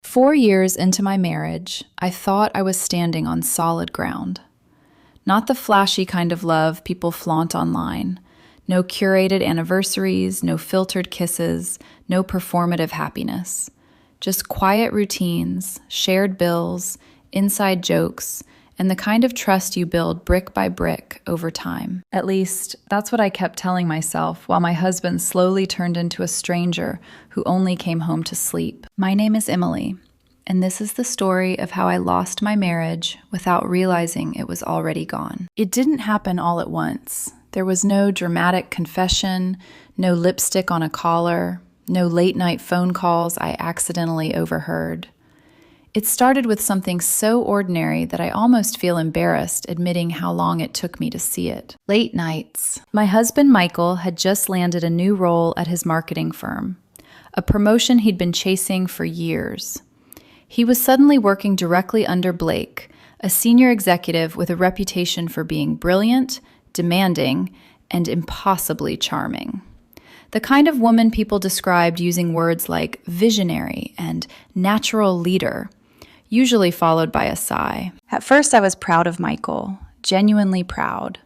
4 years into my marriage, I thought I was standing on solid ground. Not the flashy kind of love people flaunt online. No curated anniversaries, no filtered kisses, no performative happiness. Just quiet routines, shared bills, inside jokes, and the kind of trust you build brick by brick over time. At least, that's what I kept telling myself while my husband slowly turned into a stranger who only came home to sleep. My name is Emily, and this is the story of how I lost my marriage without realizing it was already gone. It didn't happen all at once. There was no dramatic confession, no lipstick on a collar, no late-night phone calls I accidentally overheard. It started with something so ordinary that I almost feel embarrassed admitting how long it took me to see it. Late nights. My husband, Michael, had just landed a new role at his marketing firm, a promotion he'd been chasing for years. He was suddenly working directly under Blake, a senior executive with a reputation for being brilliant, demanding, and impossibly charming. The kind of woman people described using words like visionary and natural leader, usually followed by a sigh. At first, I was proud of Michael, genuinely proud.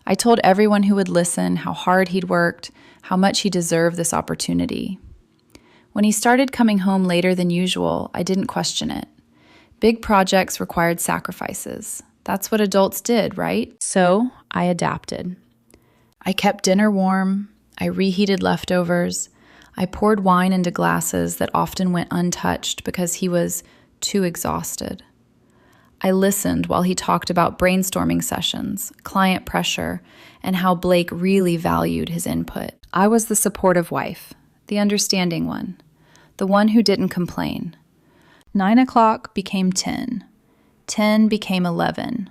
I told everyone who would listen how hard he'd worked, how much he deserved this opportunity. When he started coming home later than usual, I didn't question it. Big projects required sacrifices. That's what adults did, right? So I adapted. I kept dinner warm. I reheated leftovers. I poured wine into glasses that often went untouched because he was too exhausted. I listened while he talked about brainstorming sessions, client pressure, and how Blake really valued his input. I was the supportive wife, the understanding one, the one who didn't complain. 9 o'clock became 10. 10 became 11.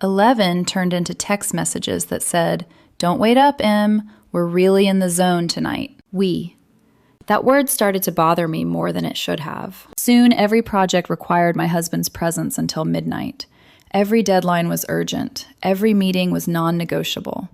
11 turned into text messages that said, "Don't wait up, Em. We're really in the zone tonight." We. That word started to bother me more than it should have. Soon, every project required my husband's presence until midnight. Every deadline was urgent. Every meeting was non-negotiable.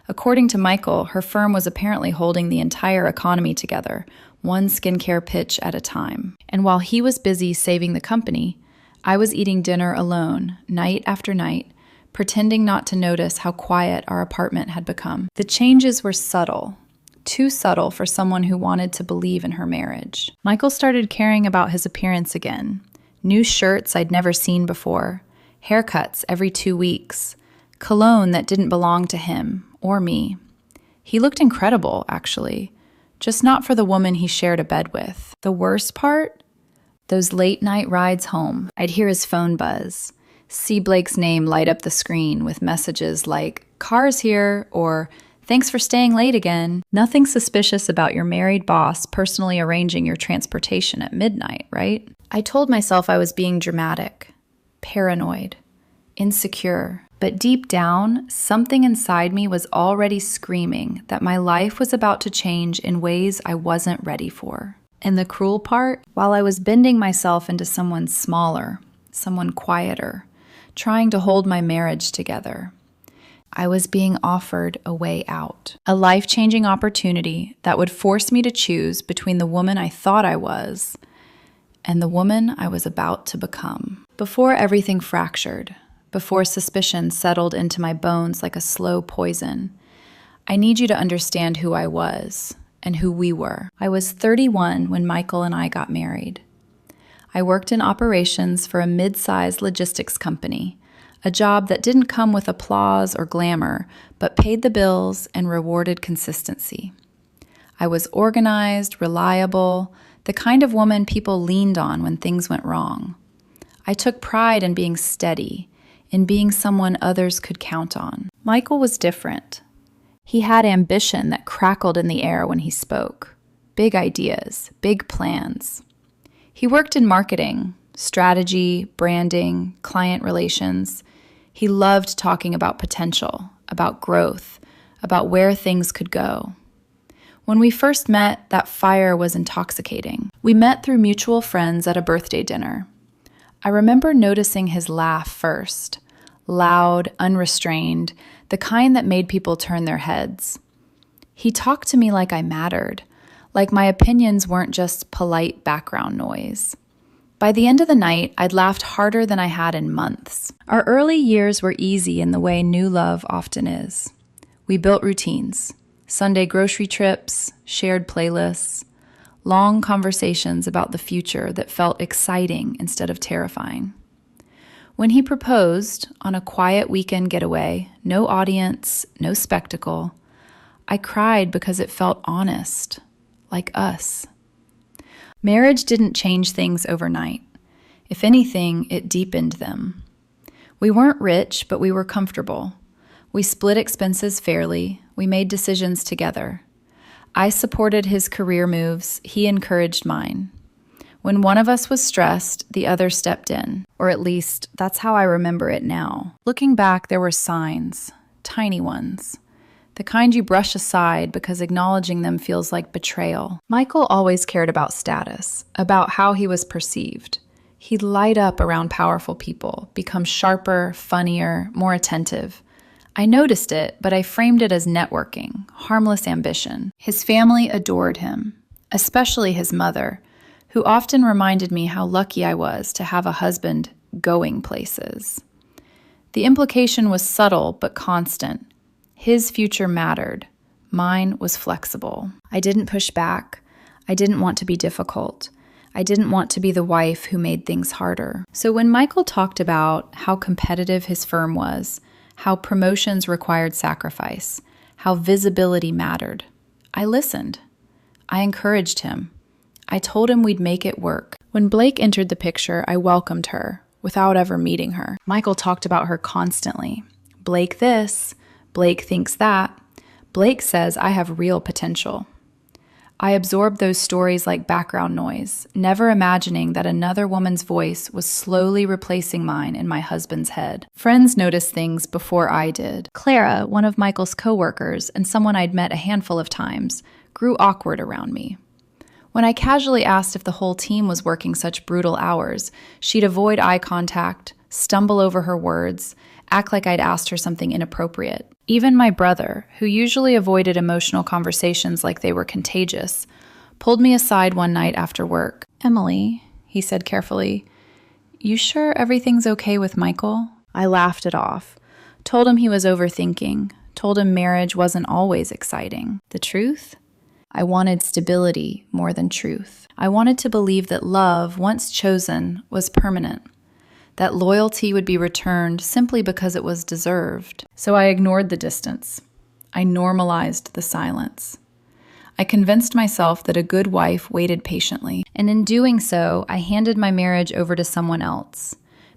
According to Michael, her firm was apparently holding the entire economy together, one skincare pitch at a time. And while he was busy saving the company, I was eating dinner alone, night after night, pretending not to notice how quiet our apartment had become. The changes were subtle, too subtle for someone who wanted to believe in her marriage. Michael started caring about his appearance again. New shirts I'd never seen before, haircuts every 2 weeks, cologne that didn't belong to him or me. He looked incredible, actually, just not for the woman he shared a bed with. The worst part? Those late-night rides home. I'd hear his phone buzz, see Blake's name light up the screen with messages like, "Car's here," or "Thanks for staying late again." Nothing suspicious about your married boss personally arranging your transportation at midnight, right? I told myself I was being dramatic, paranoid, insecure. But deep down, something inside me was already screaming that my life was about to change in ways I wasn't ready for. And the cruel part, while I was bending myself into someone smaller, someone quieter, trying to hold my marriage together, I was being offered a way out, a life-changing opportunity that would force me to choose between the woman I thought I was and the woman I was about to become. Before everything fractured, before suspicion settled into my bones like a slow poison, I need you to understand who I was and who we were. I was 31 when Michael and I got married. I worked in operations for a mid-sized logistics company, a job that didn't come with applause or glamour, but paid the bills and rewarded consistency. I was organized, reliable, the kind of woman people leaned on when things went wrong. I took pride in being steady, in being someone others could count on. Michael was different. He had ambition that crackled in the air when he spoke. Big ideas, big plans. He worked in marketing, strategy, branding, client relations. He loved talking about potential, about growth, about where things could go. When we first met, that fire was intoxicating. We met through mutual friends at a birthday dinner. I remember noticing his laugh first, loud, unrestrained, the kind that made people turn their heads. He talked to me like I mattered, like my opinions weren't just polite background noise. By the end of the night, I'd laughed harder than I had in months. Our early years were easy in the way new love often is. We built routines, Sunday grocery trips, shared playlists, long conversations about the future that felt exciting instead of terrifying. When he proposed, on a quiet weekend getaway, no audience, no spectacle, I cried because it felt honest, like us. Marriage didn't change things overnight. If anything, it deepened them. We weren't rich, but we were comfortable. We split expenses fairly. We made decisions together. I supported his career moves. He encouraged mine. When one of us was stressed, the other stepped in. Or at least, that's how I remember it now. Looking back, there were signs, tiny ones. The kind you brush aside because acknowledging them feels like betrayal. Michael always cared about status, about how he was perceived. He'd light up around powerful people, become sharper, funnier, more attentive. I noticed it, but I framed it as networking, harmless ambition. His family adored him, especially his mother, who often reminded me how lucky I was to have a husband going places. The implication was subtle but constant. His future mattered. Mine was flexible. I didn't push back. I didn't want to be difficult. I didn't want to be the wife who made things harder. So when Michael talked about how competitive his firm was, how promotions required sacrifice, how visibility mattered, I listened. I encouraged him. I told him we'd make it work. When Blake entered the picture, I welcomed her without ever meeting her. Michael talked about her constantly. Blake this, Blake thinks that. Blake says I have real potential. I absorbed those stories like background noise, never imagining that another woman's voice was slowly replacing mine in my husband's head. Friends noticed things before I did. Clara, one of Michael's coworkers and someone I'd met a handful of times, grew awkward around me. When I casually asked if the whole team was working such brutal hours, she'd avoid eye contact, stumble over her words, act like I'd asked her something inappropriate. Even my brother, who usually avoided emotional conversations like they were contagious, pulled me aside one night after work. "Emily," he said carefully, "you sure everything's okay with Michael?" I laughed it off, told him he was overthinking, told him marriage wasn't always exciting. The truth? I wanted stability more than truth. I wanted to believe that love, once chosen, was permanent, that loyalty would be returned simply because it was deserved. So I ignored the distance. I normalized the silence. I convinced myself that a good wife waited patiently, and in doing so, I handed my marriage over to someone else,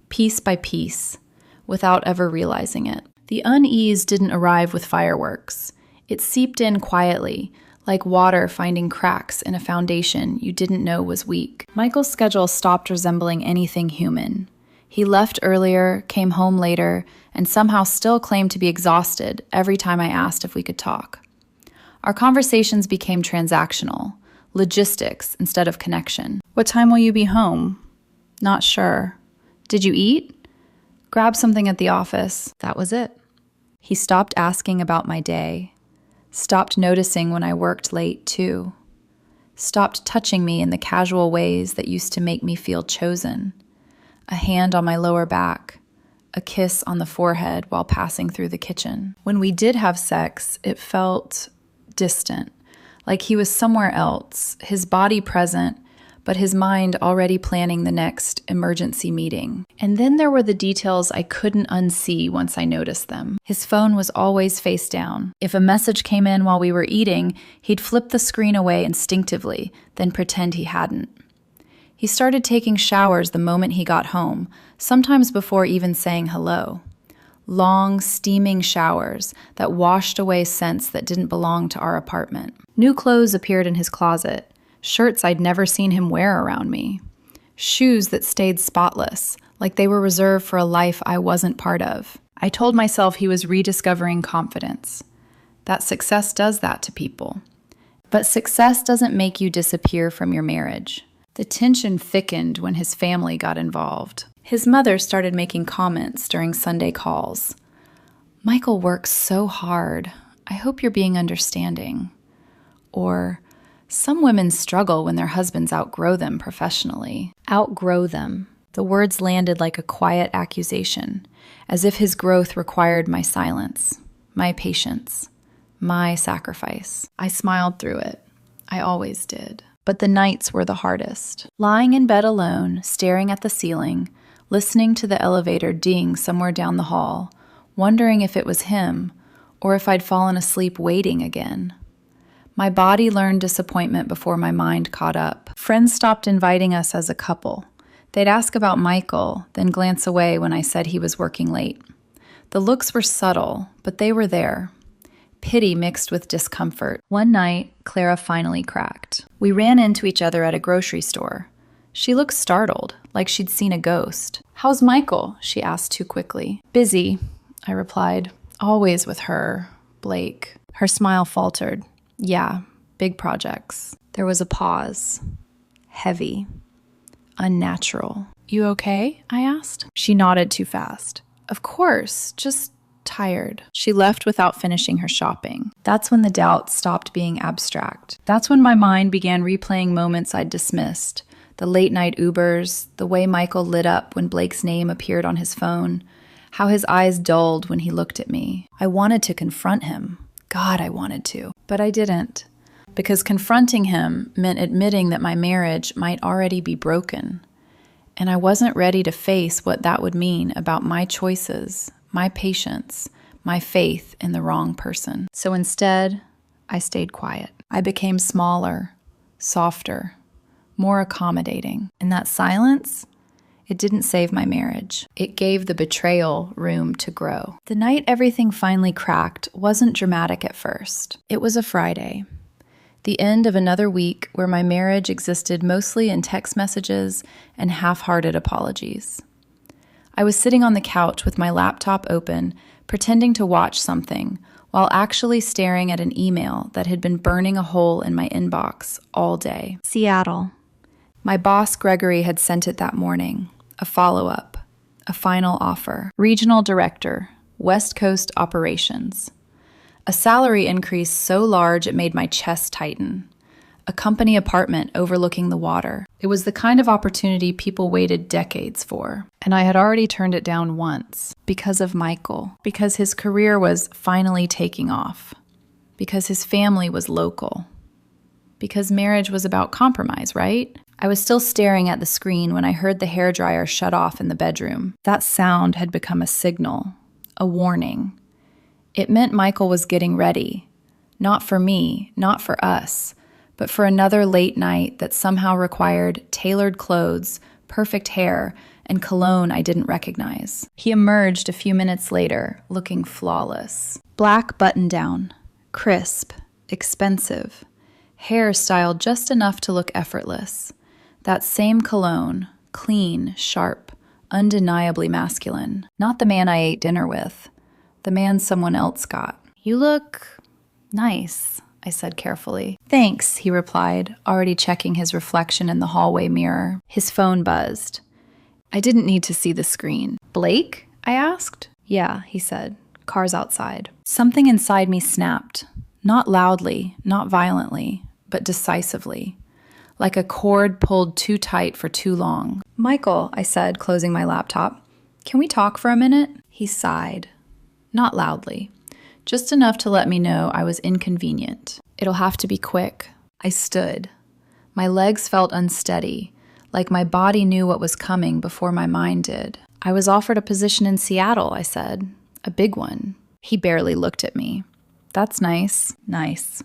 piece by piece, without ever realizing it. The unease didn't arrive with fireworks. It seeped in quietly, like water finding cracks in a foundation you didn't know was weak. Michael's schedule stopped resembling anything human. He left earlier, came home later, and somehow still claimed to be exhausted every time I asked if we could talk. Our conversations became transactional, logistics instead of connection. "What time will you be home?" "Not sure." "Did you eat?" "Grab something at the office." That was it. He stopped asking about my day, stopped noticing when I worked late too, stopped touching me in the casual ways that used to make me feel chosen. A hand on my lower back, a kiss on the forehead while passing through the kitchen. When we did have sex, it felt distant, like he was somewhere else, his body present, but his mind already planning the next emergency meeting. And then there were the details I couldn't unsee once I noticed them. His phone was always face down. If a message came in while we were eating, he'd flip the screen away instinctively, then pretend he hadn't. He started taking showers the moment he got home, sometimes before even saying hello. Long, steaming showers that washed away scents that didn't belong to our apartment. New clothes appeared in his closet, shirts I'd never seen him wear around me. Shoes that stayed spotless, like they were reserved for a life I wasn't part of. I told myself he was rediscovering confidence. That success does that to people. But success doesn't make you disappear from your marriage. The tension thickened when his family got involved. His mother started making comments during Sunday calls. "Michael works so hard. I hope you're being understanding." Or, "Some women struggle when their husbands outgrow them professionally." Outgrow them. The words landed like a quiet accusation, as if his growth required my silence, my patience, my sacrifice. I smiled through it. I always did. But the nights were the hardest. Lying in bed alone, staring at the ceiling, listening to the elevator ding somewhere down the hall, wondering if it was him or if I'd fallen asleep waiting again. My body learned disappointment before my mind caught up. Friends stopped inviting us as a couple. They'd ask about Michael, then glance away when I said he was working late. The looks were subtle, but they were there. Pity mixed with discomfort. One night, Clara finally cracked. We ran into each other at a grocery store. She looked startled, like she'd seen a ghost. "How's Michael?" she asked too quickly. "Busy," I replied. "Always with her, Blake." Her smile faltered. "Yeah, big projects." There was a pause. Heavy. Unnatural. "You okay?" I asked. She nodded too fast. "Of course, just tired." She left without finishing her shopping. That's when the doubt stopped being abstract. That's when my mind began replaying moments I'd dismissed. The late-night Ubers, the way Michael lit up when Blake's name appeared on his phone, how his eyes dulled when he looked at me. I wanted to confront him. God, I wanted to. But I didn't. Because confronting him meant admitting that my marriage might already be broken. And I wasn't ready to face what that would mean about my choices, my patience, my faith in the wrong person. So instead, I stayed quiet. I became smaller, softer, more accommodating. And that silence, it didn't save my marriage. It gave the betrayal room to grow. The night everything finally cracked wasn't dramatic at first. It was a Friday. The end of another week where my marriage existed mostly in text messages and half-hearted apologies. I was sitting on the couch with my laptop open, pretending to watch something, while actually staring at an email that had been burning a hole in my inbox all day. Seattle. My boss, Gregory, had sent it that morning. A follow-up. A final offer. Regional Director, West Coast Operations. A salary increase so large it made my chest tighten. A company apartment overlooking the water. It was the kind of opportunity people waited decades for. And I had already turned it down once. Because of Michael. Because his career was finally taking off. Because his family was local. Because marriage was about compromise, right? I was still staring at the screen when I heard the hairdryer shut off in the bedroom. That sound had become a signal. A warning. It meant Michael was getting ready. Not for me, not for us, but for another late night that somehow required tailored clothes, perfect hair, and cologne I didn't recognize. He emerged a few minutes later, looking flawless. Black button-down, crisp, expensive, hair styled just enough to look effortless. That same cologne, clean, sharp, undeniably masculine. Not the man I ate dinner with. The man someone else got. "You look nice," I said carefully. "Thanks," he replied, already checking his reflection in the hallway mirror. His phone buzzed. I didn't need to see the screen. "Blake?" I asked. "Yeah," he said. "Car's outside." Something inside me snapped. Not loudly, not violently, but decisively. Like a cord pulled too tight for too long. "Michael," I said, closing my laptop. "Can we talk for a minute?" He sighed. Not loudly. Just enough to let me know I was inconvenient. "It'll have to be quick." I stood. My legs felt unsteady, like my body knew what was coming before my mind did. "I was offered a position in Seattle," I said. "A big one." He barely looked at me. "That's nice." "Nice."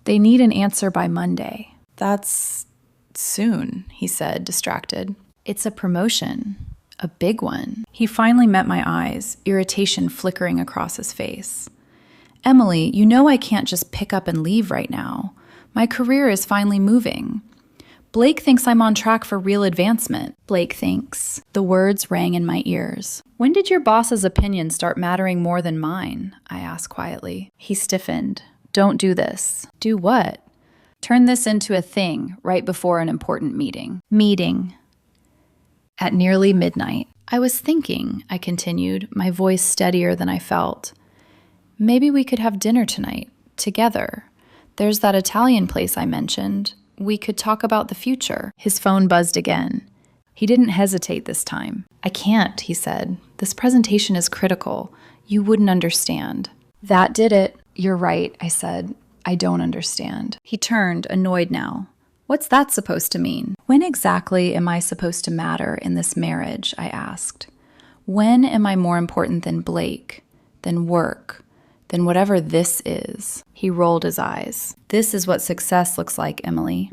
"They need an answer by Monday." "That's soon," he said, distracted. "It's a promotion. A big one." He finally met my eyes, irritation flickering across his face. "Emily, you know I can't just pick up and leave right now. My career is finally moving. Blake thinks I'm on track for real advancement." "Blake thinks." The words rang in my ears. "When did your boss's opinion start mattering more than mine?" I asked quietly. He stiffened. "Don't do this." "Do what?" "Turn this into a thing right before an important meeting." Meeting. At nearly midnight. "I was thinking," I continued, my voice steadier than I felt. "Maybe we could have dinner tonight, together. There's that Italian place I mentioned. We could talk about the future." His phone buzzed again. He didn't hesitate this time. I can't, he said. This presentation is critical. You wouldn't understand. That did it. You're right, I said. I don't understand. He turned, annoyed now. What's that supposed to mean? When exactly am I supposed to matter in this marriage? I asked. When am I more important than Blake, than work, than whatever this is? He rolled his eyes. This is what success looks like, Emily.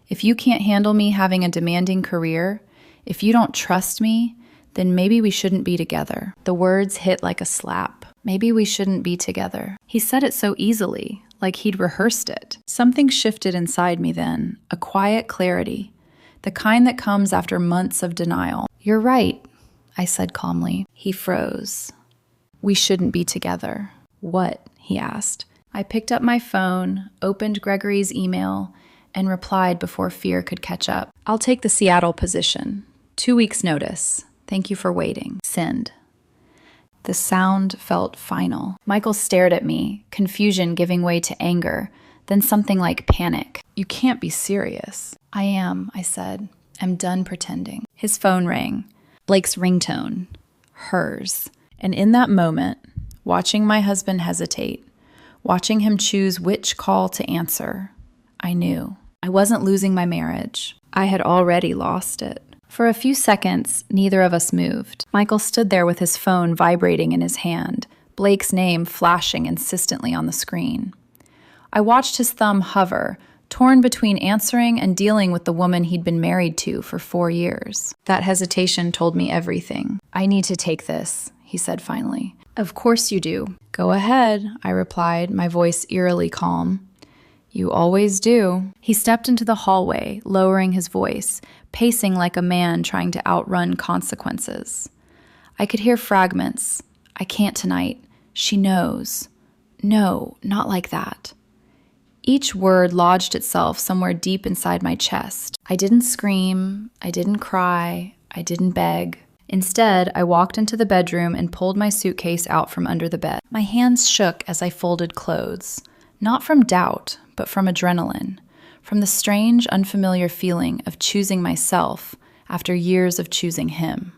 If you can't handle me having a demanding career, if you don't trust me, then maybe we shouldn't be together. The words hit like a slap. Maybe we shouldn't be together. He said it so easily, like he'd rehearsed it. Something shifted inside me then, a quiet clarity, the kind that comes after months of denial. You're right, I said calmly. He froze. We shouldn't be together. What? He asked. I picked up my phone, opened Gregory's email, and replied before fear could catch up. I'll take the Seattle position. 2 weeks' notice. Thank you for waiting. Send. The sound felt final. Michael stared at me, confusion giving way to anger, then something like panic. You can't be serious. I am, I said. I'm done pretending. His phone rang. Blake's ringtone. Hers. And in that moment, watching my husband hesitate, watching him choose which call to answer, I knew. I wasn't losing my marriage. I had already lost it. For a few seconds, neither of us moved. Michael stood there with his phone vibrating in his hand, Blake's name flashing insistently on the screen. I watched his thumb hover, torn between answering and dealing with the woman he'd been married to for 4 years. That hesitation told me everything. I need to take this, he said finally. Of course you do. Go ahead, I replied, my voice eerily calm. You always do. He stepped into the hallway, lowering his voice, pacing like a man trying to outrun consequences. I could hear fragments. I can't tonight. She knows. No, not like that. Each word lodged itself somewhere deep inside my chest. I didn't scream. I didn't cry. I didn't beg. Instead, I walked into the bedroom and pulled my suitcase out from under the bed. My hands shook as I folded clothes, not from doubt, but from adrenaline, from the strange, unfamiliar feeling of choosing myself after years of choosing him.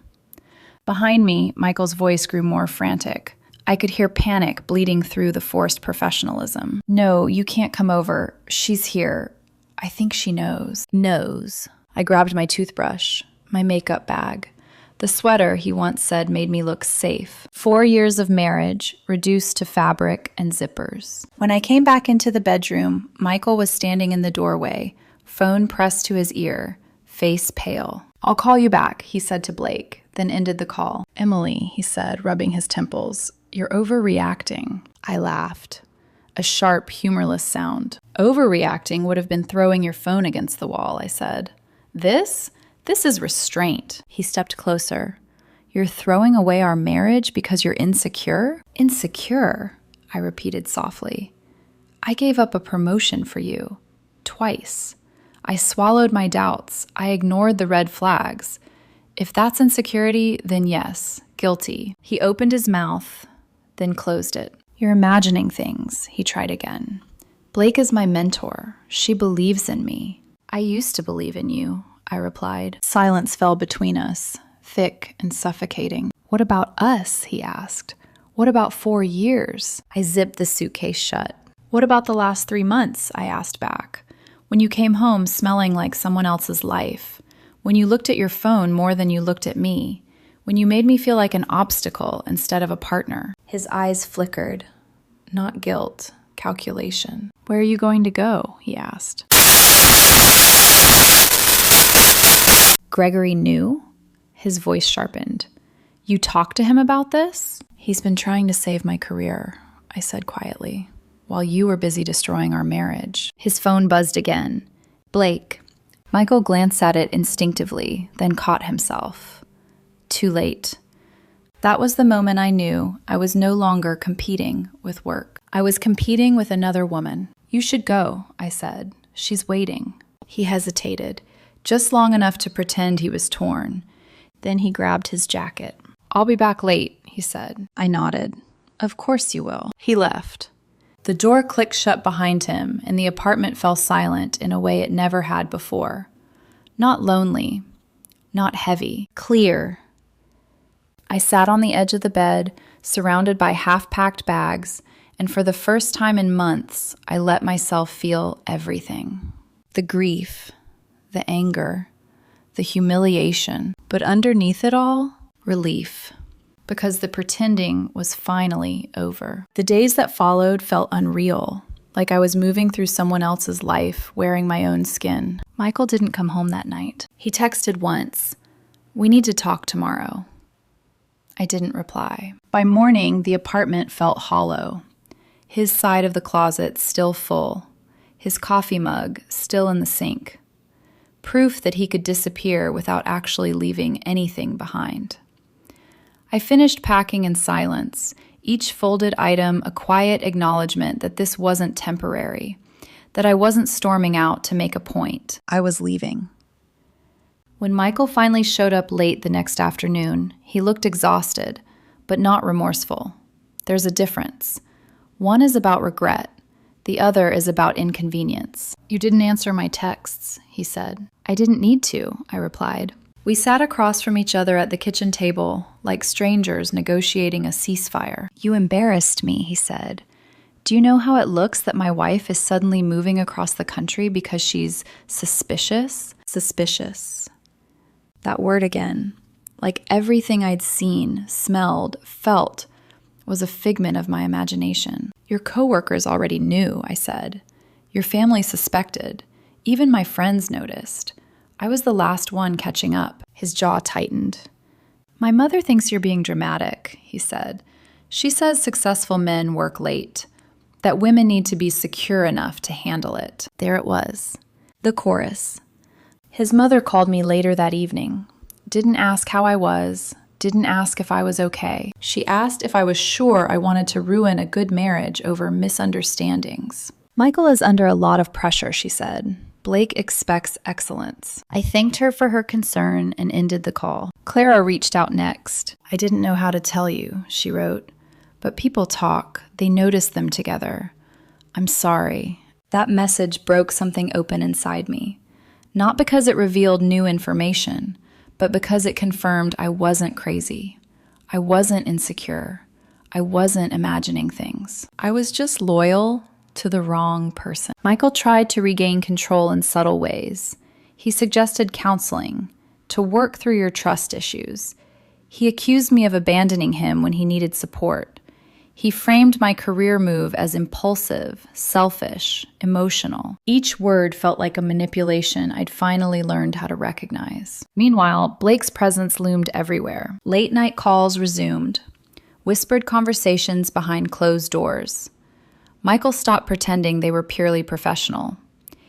Behind me, Michael's voice grew more frantic. I could hear panic bleeding through the forced professionalism. No, you can't come over. She's here. I think she knows. Knows. I grabbed my toothbrush, my makeup bag. The sweater, he once said, made me look safe. 4 years of marriage, reduced to fabric and zippers. When I came back into the bedroom, Michael was standing in the doorway, phone pressed to his ear, face pale. I'll call you back, he said to Blake, then ended the call. Emily, he said, rubbing his temples, you're overreacting. I laughed. A sharp, humorless sound. Overreacting would have been throwing your phone against the wall, I said. This is restraint. He stepped closer. You're throwing away our marriage because you're insecure? Insecure, I repeated softly. I gave up a promotion for you. Twice. I swallowed my doubts. I ignored the red flags. If that's insecurity, then yes, guilty. He opened his mouth, then closed it. You're imagining things, he tried again. Blake is my mentor. She believes in me. I used to believe in you, I replied. Silence fell between us, thick and suffocating. What about us? He asked. What about 4 years? I zipped the suitcase shut. What about the last 3 months? I asked back. When you came home smelling like someone else's life. When you looked at your phone more than you looked at me. When you made me feel like an obstacle instead of a partner. His eyes flickered. Not guilt, calculation. Where are you going to go? He asked. Gregory knew? His voice sharpened. You talked to him about this? He's been trying to save my career, I said quietly, while you were busy destroying our marriage. His phone buzzed again. Blake. Michael glanced at it instinctively, then caught himself. Too late. That was the moment I knew I was no longer competing with work. I was competing with another woman. You should go, I said. She's waiting. He hesitated. Just long enough to pretend he was torn. Then he grabbed his jacket. I'll be back late, he said. I nodded. Of course you will. He left. The door clicked shut behind him, and the apartment fell silent in a way it never had before. Not lonely. not heavy, clear. I sat on the edge of the bed, surrounded by half-packed bags, and for the first time in months, I let myself feel everything. The grief, the anger, the humiliation, but underneath it all, relief. Because the pretending was finally over. The days that followed felt unreal, like I was moving through someone else's life, wearing my own skin. Michael didn't come home that night. He texted once, "We need to talk tomorrow." I didn't reply. By morning, the apartment felt hollow. His side of the closet still full, his coffee mug still in the sink. Proof that he could disappear without actually leaving anything behind. I finished packing in silence, each folded item a quiet acknowledgement that this wasn't temporary, that I wasn't storming out to make a point. I was leaving. When Michael finally showed up late the next afternoon, he looked exhausted, but not remorseful. There's a difference. One is about regret. The other is about inconvenience. "You didn't answer my texts," he said. "I didn't need to," I replied. We sat across from each other at the kitchen table, like strangers negotiating a ceasefire. "You embarrassed me," he said. "Do you know how it looks that my wife is suddenly moving across the country because she's suspicious?" Suspicious. That word again. Like everything I'd seen, smelled, felt, was a figment of my imagination. "Your coworkers already knew," I said. "Your family suspected. Even my friends noticed. I was the last one catching up." His jaw tightened. "My mother thinks you're being dramatic," he said. "She says successful men work late, that women need to be secure enough to handle it." There it was. The chorus. His mother called me later that evening. Didn't ask how I was, didn't ask if I was okay. She asked if I was sure I wanted to ruin a good marriage over misunderstandings. "Michael is under a lot of pressure," she said. "Blake expects excellence." I thanked her for her concern and ended the call. Clara reached out next. "I didn't know how to tell you," she wrote. "But people talk. They notice them together. I'm sorry." That message broke something open inside me. Not because it revealed new information, but because it confirmed I wasn't crazy. I wasn't insecure. I wasn't imagining things. I was just loyal to the wrong person. Michael tried to regain control in subtle ways. He suggested counseling, to work through your trust issues. He accused me of abandoning him when he needed support. He framed my career move as impulsive, selfish, emotional. Each word felt like a manipulation I'd finally learned how to recognize. Meanwhile, Blake's presence loomed everywhere. Late-night calls resumed. Whispered conversations behind closed doors. Michael stopped pretending they were purely professional.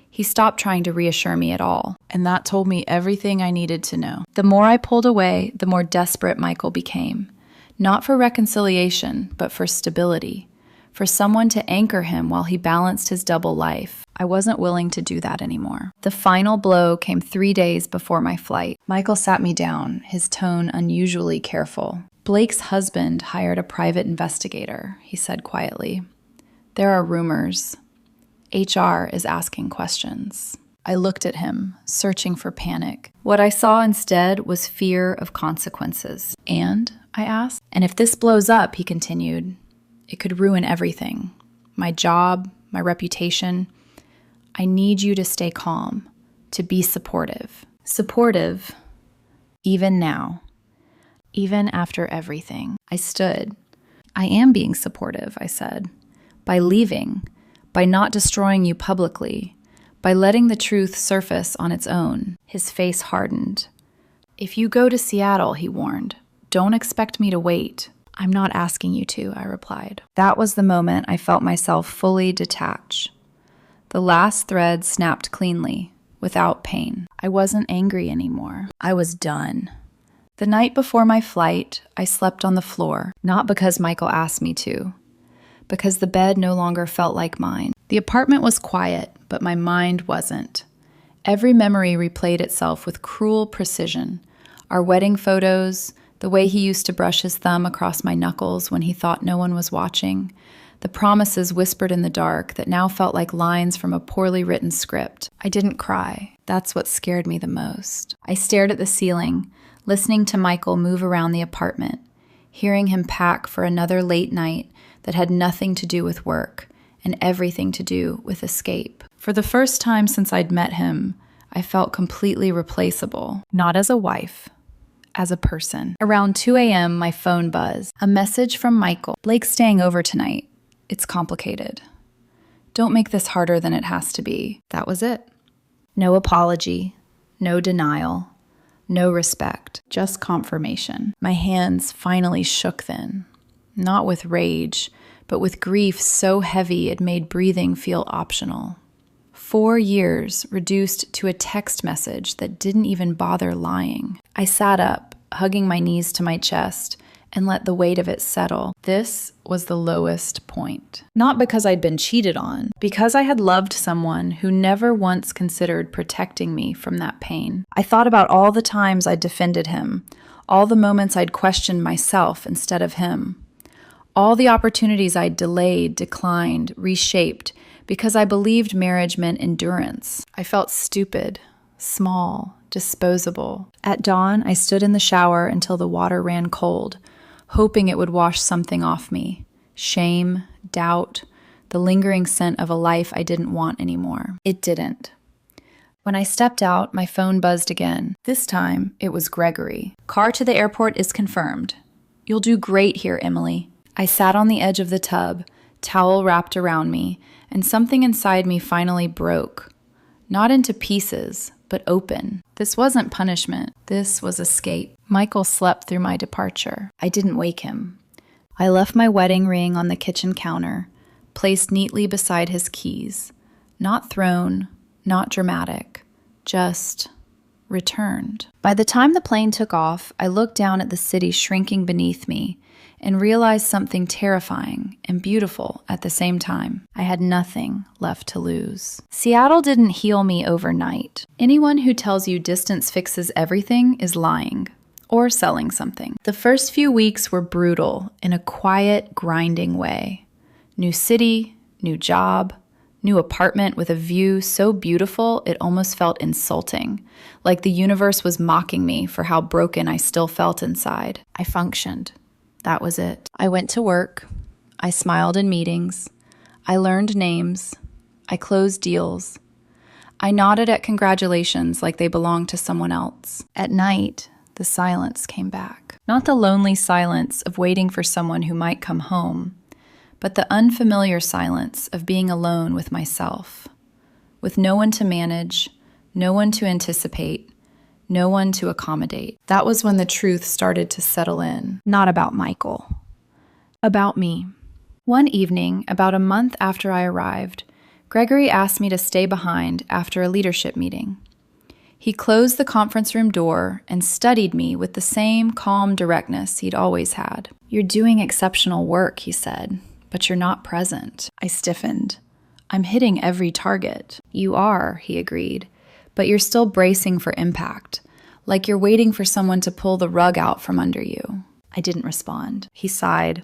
He stopped trying to reassure me at all, and that told me everything I needed to know. The more I pulled away, the more desperate Michael became. Not for reconciliation, but for stability. For someone to anchor him while he balanced his double life. I wasn't willing to do that anymore. The final blow came 3 days before my flight. Michael sat me down, his tone unusually careful. "Blake's husband hired a private investigator," he said quietly. "There are rumors. HR is asking questions." I looked at him, searching for panic. What I saw instead was fear of consequences. "And?" I asked. "And if this blows up," he continued, "it could ruin everything. My job, my reputation. I need you to stay calm, to be supportive." Supportive, even now. Even after everything. I stood. "I am being supportive," I said. "By leaving, by not destroying you publicly, by letting the truth surface on its own." His face hardened. "If you go to Seattle," he warned, "don't expect me to wait." "I'm not asking you to," I replied. That was the moment I felt myself fully detach. The last thread snapped cleanly, without pain. I wasn't angry anymore. I was done. The night before my flight, I slept on the floor, not because Michael asked me to, because the bed no longer felt like mine. The apartment was quiet, but my mind wasn't. Every memory replayed itself with cruel precision. Our wedding photos, the way he used to brush his thumb across my knuckles when he thought no one was watching, the promises whispered in the dark that now felt like lines from a poorly written script. I didn't cry. That's what scared me the most. I stared at the ceiling, listening to Michael move around the apartment, hearing him pack for another late night that had nothing to do with work and everything to do with escape. For the first time since I'd met him, I felt completely replaceable. Not as a wife, as a person. Around 2 a.m., my phone buzzed. A message from Michael. "Blake's staying over tonight. It's complicated. Don't make this harder than it has to be." That was it. No apology, no denial, no respect, just confirmation. My hands finally shook then, not with rage, but with grief so heavy it made breathing feel optional. 4 years reduced to a text message that didn't even bother lying. I sat up, hugging my knees to my chest, and let the weight of it settle. This was the lowest point. Not because I'd been cheated on, because I had loved someone who never once considered protecting me from that pain. I thought about all the times I'd defended him, all the moments I'd questioned myself instead of him, all the opportunities I'd delayed, declined, reshaped, because I believed marriage meant endurance. I felt stupid, small, disposable. At dawn, I stood in the shower until the water ran cold, hoping it would wash something off me. Shame, doubt, the lingering scent of a life I didn't want anymore. It didn't. When I stepped out, my phone buzzed again. This time, it was Gregory. "Car to the airport is confirmed. You'll do great here, Emily." I sat on the edge of the tub, towel wrapped around me, and something inside me finally broke. Not into pieces, but open. This wasn't punishment. This was escape. Michael slept through my departure. I didn't wake him. I left my wedding ring on the kitchen counter, placed neatly beside his keys. Not thrown, not dramatic, just returned. By the time the plane took off, I looked down at the city shrinking beneath me and realized something terrifying and beautiful at the same time. I had nothing left to lose. Seattle didn't heal me overnight. Anyone who tells you distance fixes everything is lying or selling something. The first few weeks were brutal in a quiet, grinding way. New city, new job, new apartment with a view so beautiful it almost felt insulting, like the universe was mocking me for how broken I still felt inside. I functioned. That was it. I went to work. I smiled in meetings. I learned names. I closed deals. I nodded at congratulations like they belonged to someone else. At night, the silence came back. Not the lonely silence of waiting for someone who might come home, but the unfamiliar silence of being alone with myself, with no one to manage, no one to anticipate, no one to accommodate. That was when the truth started to settle in. Not about Michael. About me. One evening, about a month after I arrived, Gregory asked me to stay behind after a leadership meeting. He closed the conference room door and studied me with the same calm directness he'd always had. "You're doing exceptional work," he said, "but you're not present." I stiffened. "I'm hitting every target." "You are," he agreed, "but you're still bracing for impact, like you're waiting for someone to pull the rug out from under you." I didn't respond. He sighed.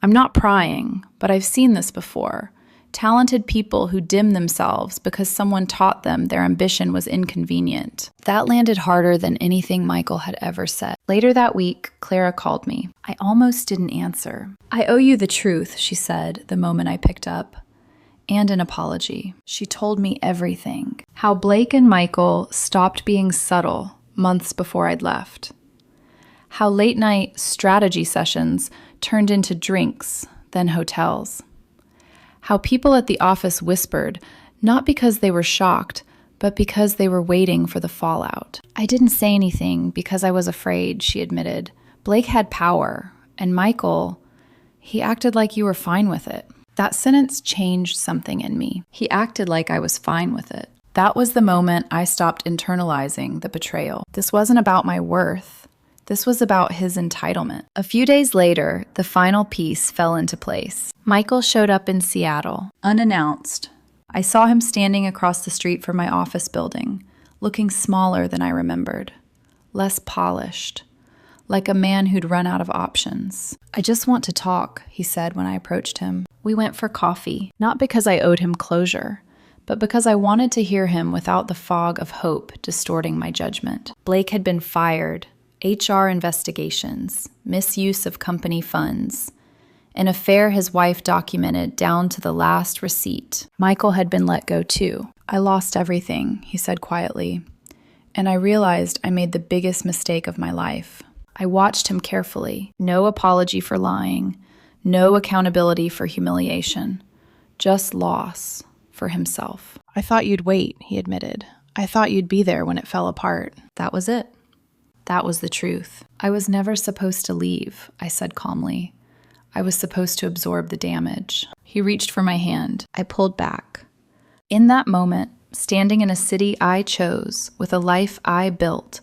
"I'm not prying, but I've seen this before. Talented people who dim themselves because someone taught them their ambition was inconvenient." That landed harder than anything Michael had ever said. Later that week, Clara called me. I almost didn't answer. "I owe you the truth," she said the moment I picked up. And an apology. She told me everything. How Blake and Michael stopped being subtle months before I'd left. How late-night strategy sessions turned into drinks, then hotels. How people at the office whispered, not because they were shocked, but because they were waiting for the fallout. "I didn't say anything because I was afraid," she admitted. "Blake had power, and Michael, he acted like you were fine with it." That sentence changed something in me. He acted like I was fine with it. That was the moment I stopped internalizing the betrayal. This wasn't about my worth. This was about his entitlement. A few days later, the final piece fell into place. Michael showed up in Seattle, unannounced. I saw him standing across the street from my office building, looking smaller than I remembered, less polished, like a man who'd run out of options. "I just want to talk," he said when I approached him. We went for coffee, not because I owed him closure, but because I wanted to hear him without the fog of hope distorting my judgment. Blake had been fired, HR investigations, misuse of company funds, an affair his wife documented down to the last receipt. Michael had been let go too. I lost everything, he said quietly, and I realized I made the biggest mistake of my life. I watched him carefully. No apology for lying, no accountability for humiliation, just loss for himself. I thought you'd wait, he admitted. I thought you'd be there when it fell apart. That was it. That was the truth. I was never supposed to leave, I said calmly. I was supposed to absorb the damage. He reached for my hand. I pulled back. In that moment, standing in a city I chose, with a life I built,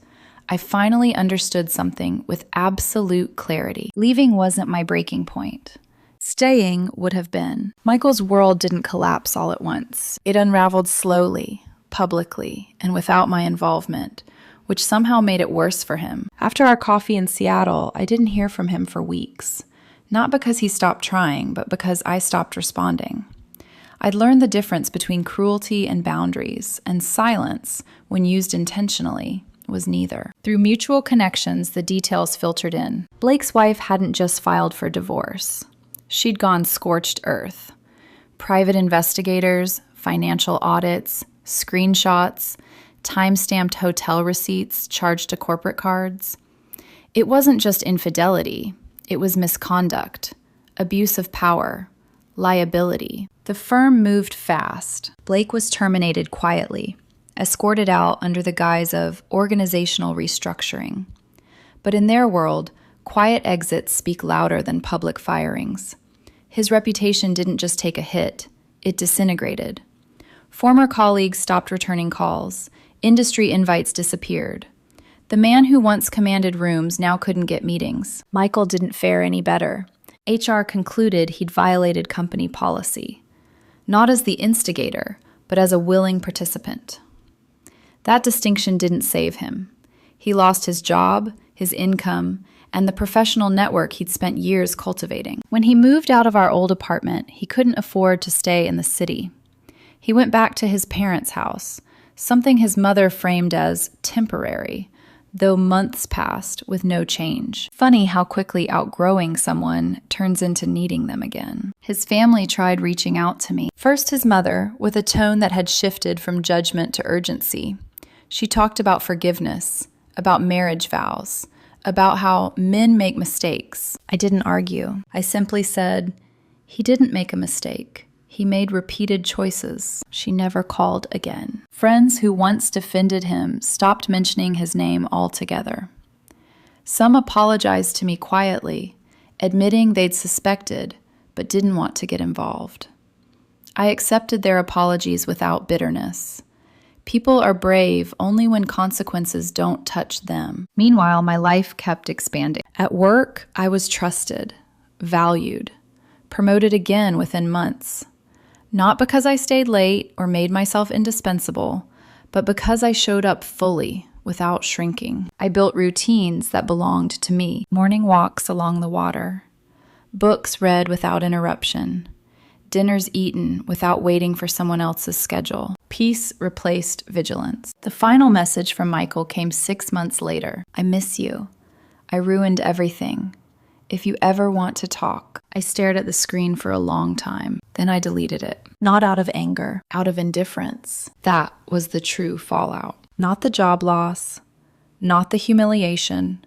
I finally understood something with absolute clarity. Leaving wasn't my breaking point. Staying would have been. Michael's world didn't collapse all at once. It unraveled slowly, publicly, and without my involvement, which somehow made it worse for him. After our coffee in Seattle, I didn't hear from him for weeks. Not because he stopped trying, but because I stopped responding. I'd learned the difference between cruelty and boundaries, and silence, when used intentionally, was neither. Through mutual connections, the details filtered in. Blake's wife hadn't just filed for divorce. She'd gone scorched earth. Private investigators, financial audits, screenshots, time-stamped hotel receipts charged to corporate cards. It wasn't just infidelity. It was misconduct, abuse of power, liability. The firm moved fast. Blake was terminated quietly, escorted out under the guise of organizational restructuring. But in their world, quiet exits speak louder than public firings. His reputation didn't just take a hit, it disintegrated. Former colleagues stopped returning calls. Industry invites disappeared. The man who once commanded rooms now couldn't get meetings. Michael didn't fare any better. HR concluded he'd violated company policy, not as the instigator, but as a willing participant. That distinction didn't save him. He lost his job, his income, and the professional network he'd spent years cultivating. When he moved out of our old apartment, he couldn't afford to stay in the city. He went back to his parents' house, something his mother framed as temporary, though months passed with no change. Funny how quickly outgrowing someone turns into needing them again. His family tried reaching out to me. First his mother, with a tone that had shifted from judgment to urgency. She talked about forgiveness, about marriage vows, about how men make mistakes. I didn't argue. I simply said, he didn't make a mistake. He made repeated choices. She never called again. Friends who once defended him stopped mentioning his name altogether. Some apologized to me quietly, admitting they'd suspected, but didn't want to get involved. I accepted their apologies without bitterness. People are brave only when consequences don't touch them. Meanwhile, my life kept expanding. At work, I was trusted, valued, promoted again within months. Not because I stayed late or made myself indispensable, but because I showed up fully, without shrinking. I built routines that belonged to me. Morning walks along the water, books read without interruption, dinners eaten without waiting for someone else's schedule. Peace replaced vigilance. The final message from Michael came 6 months later. I miss you. I ruined everything. If you ever want to talk. I stared at the screen for a long time. Then I deleted it. Not out of anger, out of indifference. That was the true fallout. Not the job loss, not the humiliation,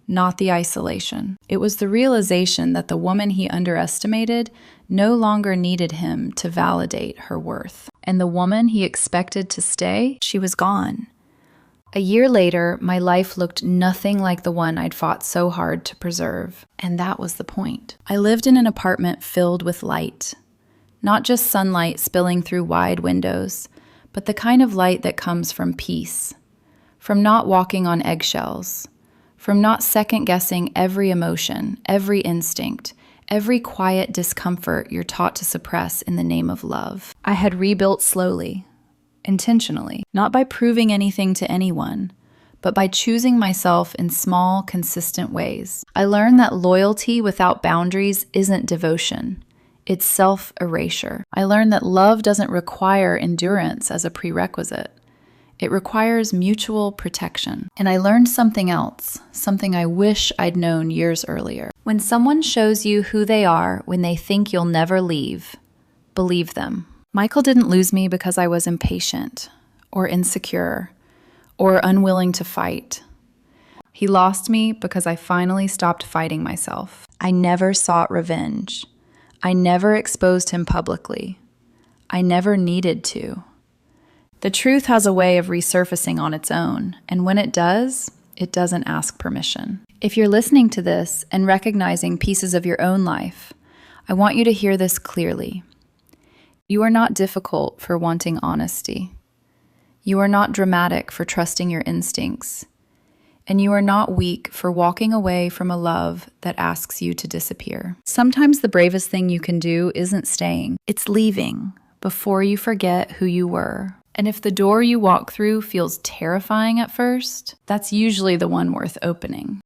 not the isolation. It was the realization that the woman he underestimated no longer needed him to validate her worth. And the woman he expected to stay, she was gone. A year later, my life looked nothing like the one I'd fought so hard to preserve. And that was the point. I lived in an apartment filled with light. Not just sunlight spilling through wide windows, but the kind of light that comes from peace. From not walking on eggshells. From not second-guessing every emotion, every instinct, every quiet discomfort you're taught to suppress in the name of love. I had rebuilt slowly. Intentionally, not by proving anything to anyone, but by choosing myself in small, consistent ways. I learned that loyalty without boundaries isn't devotion. It's self-erasure. I learned that love doesn't require endurance as a prerequisite. It requires mutual protection. And I learned something else, something I wish I'd known years earlier. When someone shows you who they are when they think you'll never leave, believe them. Michael didn't lose me because I was impatient or insecure or unwilling to fight. He lost me because I finally stopped fighting myself. I never sought revenge. I never exposed him publicly. I never needed to. The truth has a way of resurfacing on its own, and when it does, it doesn't ask permission. If you're listening to this and recognizing pieces of your own life, I want you to hear this clearly. You are not difficult for wanting honesty. You are not dramatic for trusting your instincts. And you are not weak for walking away from a love that asks you to disappear. Sometimes the bravest thing you can do isn't staying, it's leaving before you forget who you were. And if the door you walk through feels terrifying at first, that's usually the one worth opening.